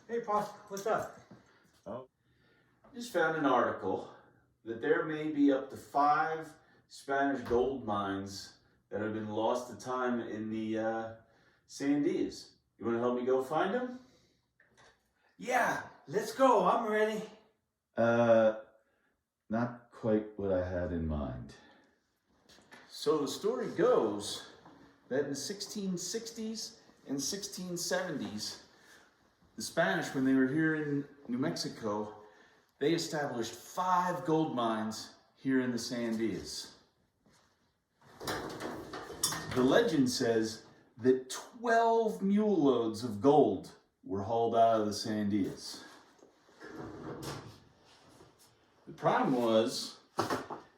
Hey, Pops, what's up? Oh. Just found an article that there may be up to 5 Spanish gold mines that have been lost to time in the Sandias. You want to help me go find them? Yeah, let's go. I'm ready. Not quite what I had in mind. So the story goes that in the 1660s and 1670s, the Spanish, when they were here in New Mexico, they established 5 gold mines here in the Sandias. The legend says that 12 mule loads of gold were hauled out of the Sandias. The problem was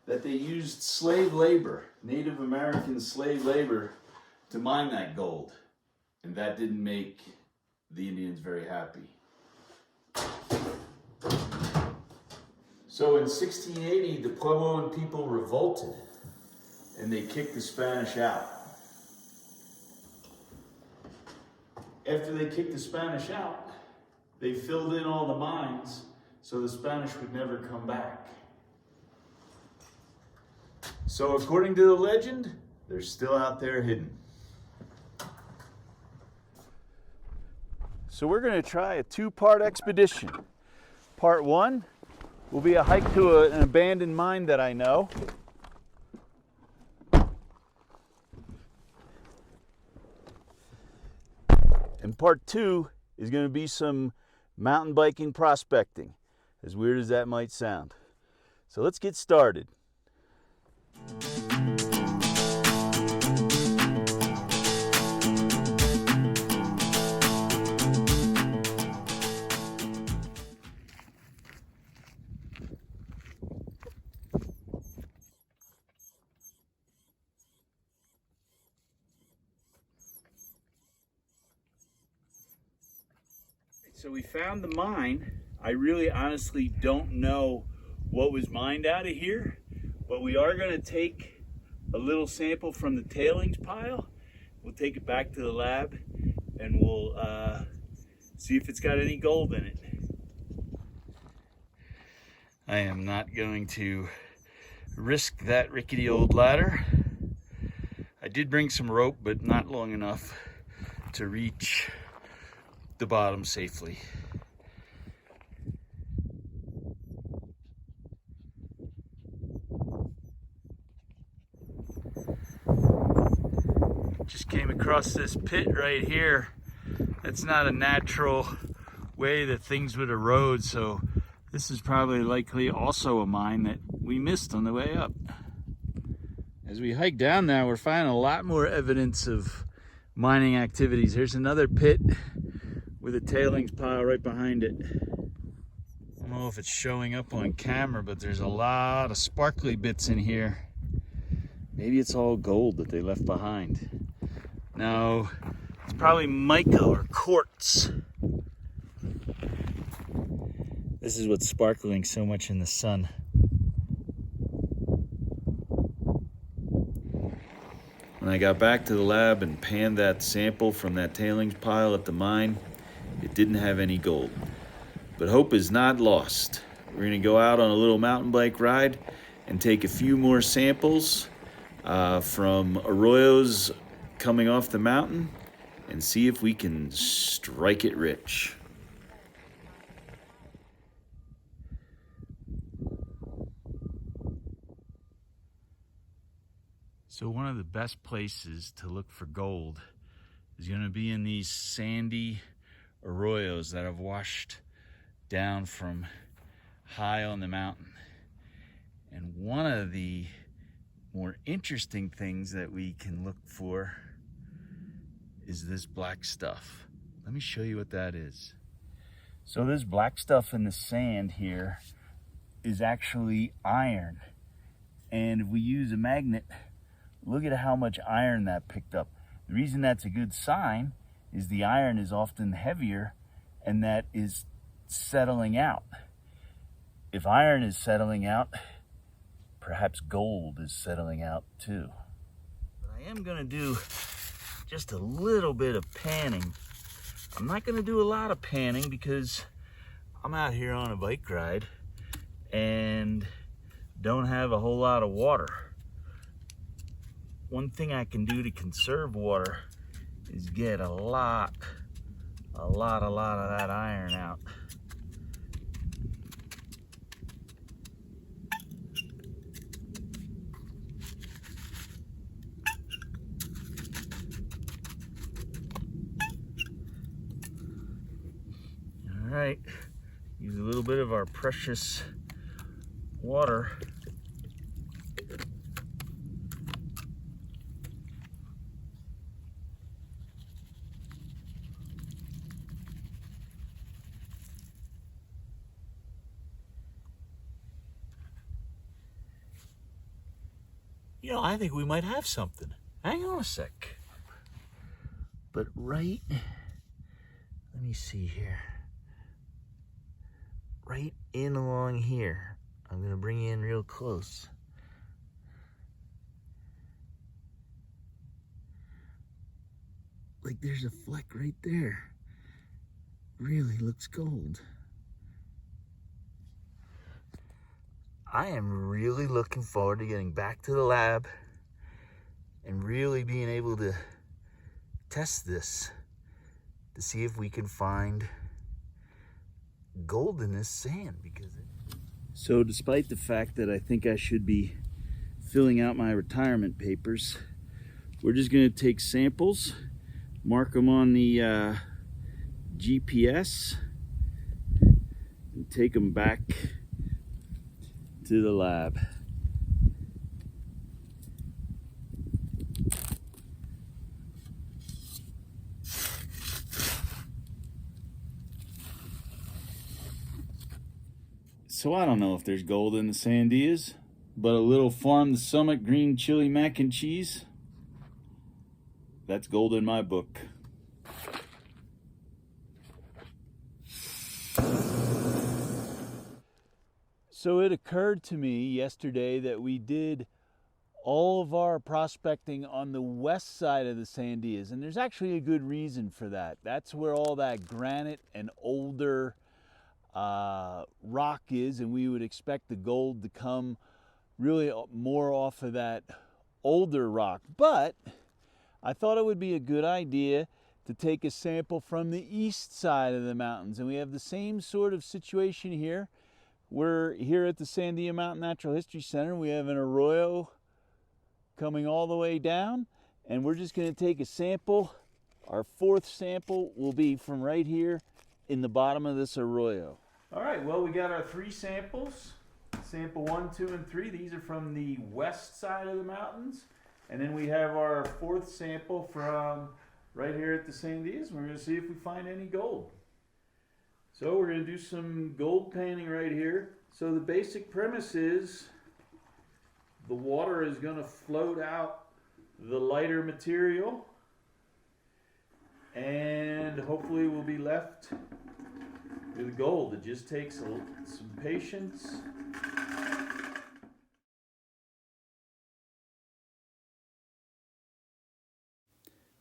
that they used slave labor, Native American slave labor, to mine that gold. And that didn't make the Indians very happy. So in 1680, the Puebloan people revolted and they kicked the Spanish out. After they kicked the Spanish out, they filled in all the mines so the Spanish would never come back. So according to the legend, they're still out there hidden. So we're going to try a 2-part expedition. Part 1 will be a hike to an abandoned mine that I know. And part 2 is going to be some mountain biking prospecting, as weird as that might sound. So let's get started. So we found the mine. I really honestly don't know what was mined out of here, but we are going to take a little sample from the tailings pile. We'll take it back to the lab and we'll see if it's got any gold in it. I am not going to risk that rickety old ladder. I did bring some rope, but not long enough to reach the bottom safely. Just came across this pit right here. It's not a natural way that things would erode, so this is probably likely also a mine that we missed on the way up. As we hike down now, we're finding a lot more evidence of mining activities. Here's another pit with a tailings pile right behind it. I don't know if it's showing up on camera, but there's a lot of sparkly bits in here. Maybe it's all gold that they left behind. No, it's probably mica or quartz. This is what's sparkling so much in the sun. When I got back to the lab and panned that sample from that tailings pile at the mine, it didn't have any gold. But hope is not lost. We're gonna go out on a little mountain bike ride and take a few more samples from arroyos coming off the mountain and see if we can strike it rich. So one of the best places to look for gold is going to be in these sandy arroyos that have washed down from high on the mountain. And one of the more interesting things that we can look for is this black stuff. Let me show you what that is. So this black stuff in the sand here is actually iron. And if we use a magnet, look at how much iron that picked up. The reason that's a good sign is the iron is often heavier and that is settling out. If iron is settling out, perhaps gold is settling out too. But I am going to do just a little bit of panning I'm not gonna do a lot of panning because I'm out here on a bike ride and don't have a whole lot of water. One thing I can do to conserve water is get a lot of that iron out. All right, use a little bit of our precious water. You know, I think we might have something. Hang on a sec. But right, let me see here. Right in along here, I'm gonna bring you in real close. Like there's a fleck right there. Really looks gold. I am really looking forward to getting back to the lab and really being able to test this to see if we can find gold in this sand. So despite the fact that I think I should be filling out my retirement papers, we're just going to take samples, mark them on the GPS, and take them back to the lab. So I don't know if there's gold in the Sandias, but a little Farm to Summit green chili mac and cheese, that's gold in my book. So it occurred to me yesterday that we did all of our prospecting on the west side of the Sandias, and there's actually a good reason for that. That's where all that granite and older rock is, and we would expect the gold to come really more off of that older rock. But I thought it would be a good idea to take a sample from the east side of the mountains, and we have the same sort of situation here. We're here at the Sandia Mountain Natural History Center. We have an arroyo coming all the way down, and we're just going to take a sample. Our fourth sample will be from right here in the bottom of this arroyo. All right, well, we got our three samples. Sample 1, 2, and 3. These are from the west side of the mountains. And then we have our fourth sample from right here at the Sandias. We're going to see if we find any gold. So we're going to do some gold panning right here. So the basic premise is the water is going to float out the lighter material, and hopefully we'll be left with gold. It just takes some patience.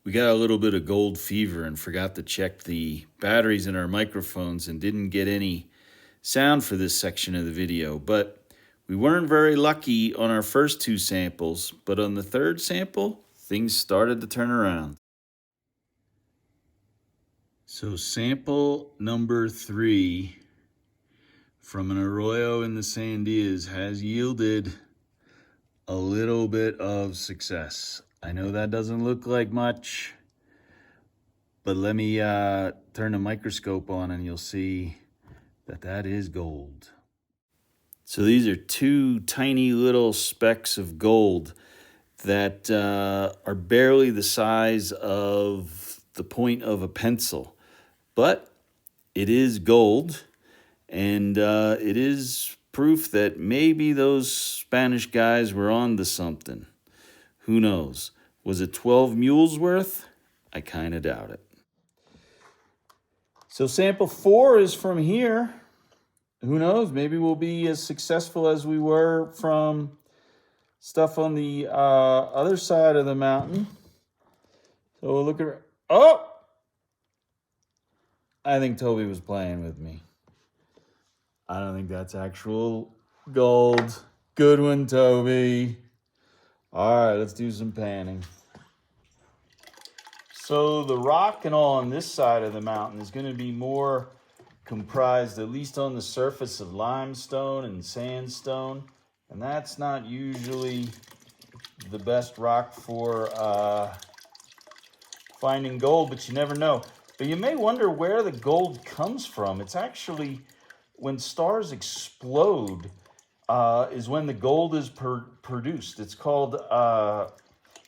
We got a little bit of gold fever and forgot to check the batteries in our microphones and didn't get any sound for this section of the video. But we weren't very lucky on our first two samples, but on the third sample, things started to turn around. So sample number 3 from an arroyo in the Sandias has yielded a little bit of success. I know that doesn't look like much, but let me turn the microscope on and you'll see that that is gold. So these are two tiny little specks of gold that are barely the size of the point of a pencil. But it is gold, and it is proof that maybe those Spanish guys were on to something. Who knows? Was it 12 mules worth? I kind of doubt it. So sample 4 is from here. Who knows? Maybe we'll be as successful as we were from stuff on the other side of the mountain. So we'll look at... Oh! I think Toby was playing with me. I don't think that's actual gold. Good one, Toby. All right, let's do some panning. So the rock and all on this side of the mountain is going to be more comprised, at least on the surface, of limestone and sandstone. And that's not usually the best rock for finding gold, but you never know. But you may wonder where the gold comes from. It's actually when stars explode is when the gold is produced. It's called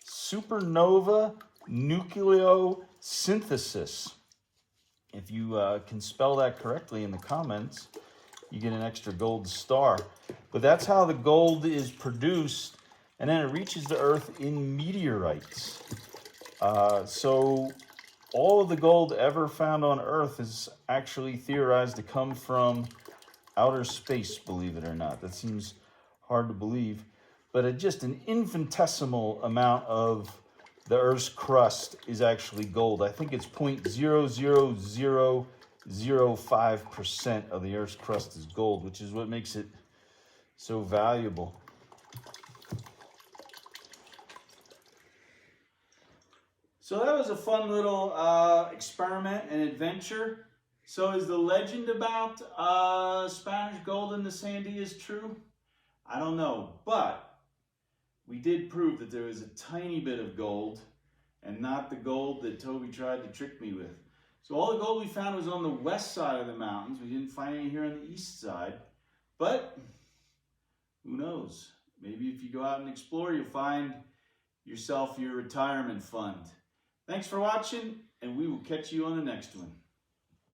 supernova nucleosynthesis. If you can spell that correctly in the comments, you get an extra gold star. But that's how the gold is produced, and then it reaches the earth in meteorites. So all of the gold ever found on Earth is actually theorized to come from outer space, believe it or not. That seems hard to believe. But just an infinitesimal amount of the Earth's crust is actually gold. I think it's 0.00005% of the Earth's crust is gold, which is what makes it so valuable. So that was a fun little experiment and adventure. So is the legend about Spanish gold in the Sandias true? I don't know, but we did prove that there was a tiny bit of gold and not the gold that Toby tried to trick me with. So all the gold we found was on the west side of the mountains. We didn't find any here on the east side, but who knows? Maybe if you go out and explore, you'll find yourself your retirement fund. Thanks for watching, and we will catch you on the next one.